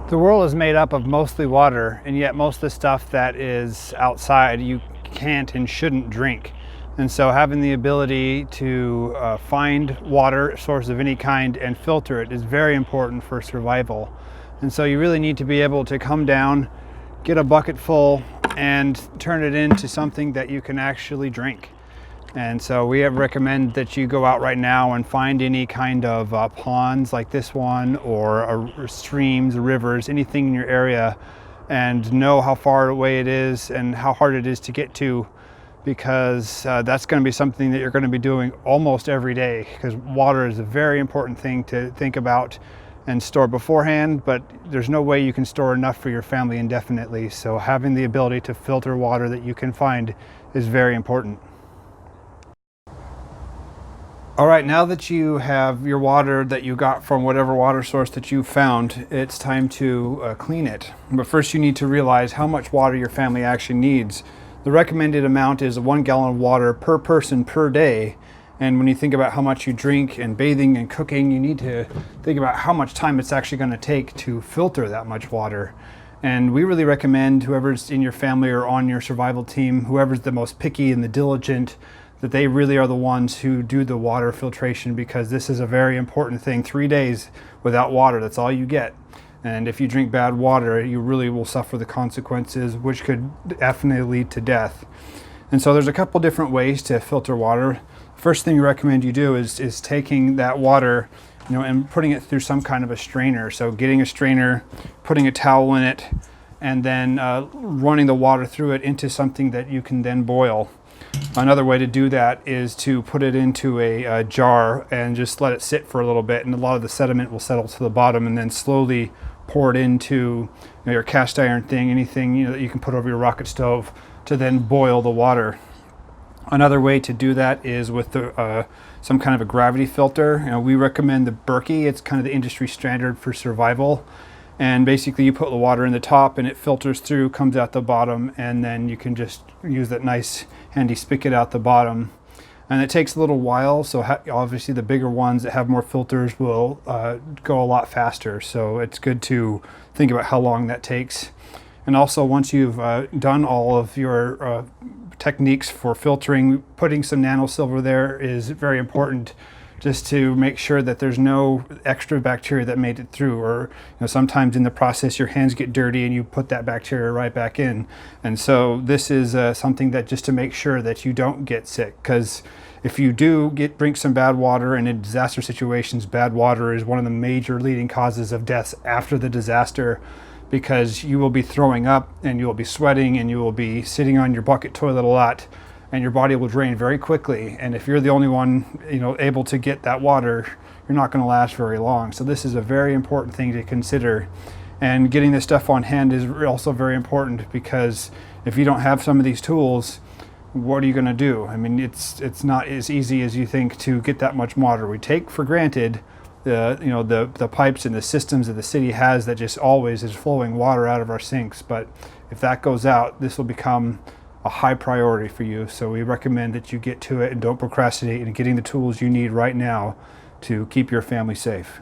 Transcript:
The world is made up of mostly water, and yet most of the stuff that is outside you can't and shouldn't drink. And so having the ability to find water source of any kind and filter it is very important for survival. And so you really need to be able to come down, get a bucket full, and turn it into something that you can actually drink. And so we recommend that you go out right now and find any kind of ponds like this one, or streams, rivers, anything in your area, and know how far away it is and how hard it is to get to, because that's going to be something that you're going to be doing almost every day, because water is a very important thing to think about and store beforehand, but there's no way you can store enough for your family indefinitely. So having the ability to filter water that you can find is very important. All right, now that you have your water that you got from whatever water source that you found, it's time to clean it. But first you need to realize how much water your family actually needs. The recommended amount is 1 gallon of water per person per day. And when you think about how much you drink and bathing and cooking, you need to think about how much time it's actually going to take to filter that much water. And we really recommend whoever's in your family or on your survival team, whoever's the most picky and the diligent, that they really are the ones who do the water filtration, because this is a very important thing. 3 days without water, that's all you get. And if you drink bad water, you really will suffer the consequences, which could definitely lead to death. And so there's a couple different ways to filter water. First thing we recommend you do is taking that water, and putting it through some kind of a strainer. So getting a strainer, putting a towel in it, and then running the water through it into something that you can then boil. Another way to do that is to put it into a jar and just let it sit for a little bit, and a lot of the sediment will settle to the bottom, and then slowly pour it into your cast iron thing, anything that you can put over your rocket stove, to then boil the water. Another way to do that is with some kind of a gravity filter. We recommend the Berkey. It's kind of the industry standard for survival. And basically you put the water in the top and it filters through, comes out the bottom, and then you can just use that nice handy spigot out the bottom. And it takes a little while, so obviously the bigger ones that have more filters will go a lot faster. So it's good to think about how long that takes. And also, once you've done all of your techniques for filtering, putting some nanosilver there is very important, just to make sure that there's no extra bacteria that made it through. Or sometimes in the process your hands get dirty and you put that bacteria right back in. And so this is something that just to make sure that you don't get sick, because if you do drink some bad water, and in disaster situations bad water is one of the major leading causes of deaths after the disaster, because you will be throwing up and you will be sweating and you will be sitting on your bucket toilet a lot, and your body will drain very quickly. And if you're the only one able to get that water, you're not going to last very long. So this is a very important thing to consider. And getting this stuff on hand is also very important, because if you don't have some of these tools, what are you going to do? I mean, it's not as easy as you think to get that much water. We take for granted the pipes and the systems that the city has that just always is flowing water out of our sinks. But if that goes out, this will become a high priority for you. So we recommend that you get to it and don't procrastinate in getting the tools you need right now to keep your family safe.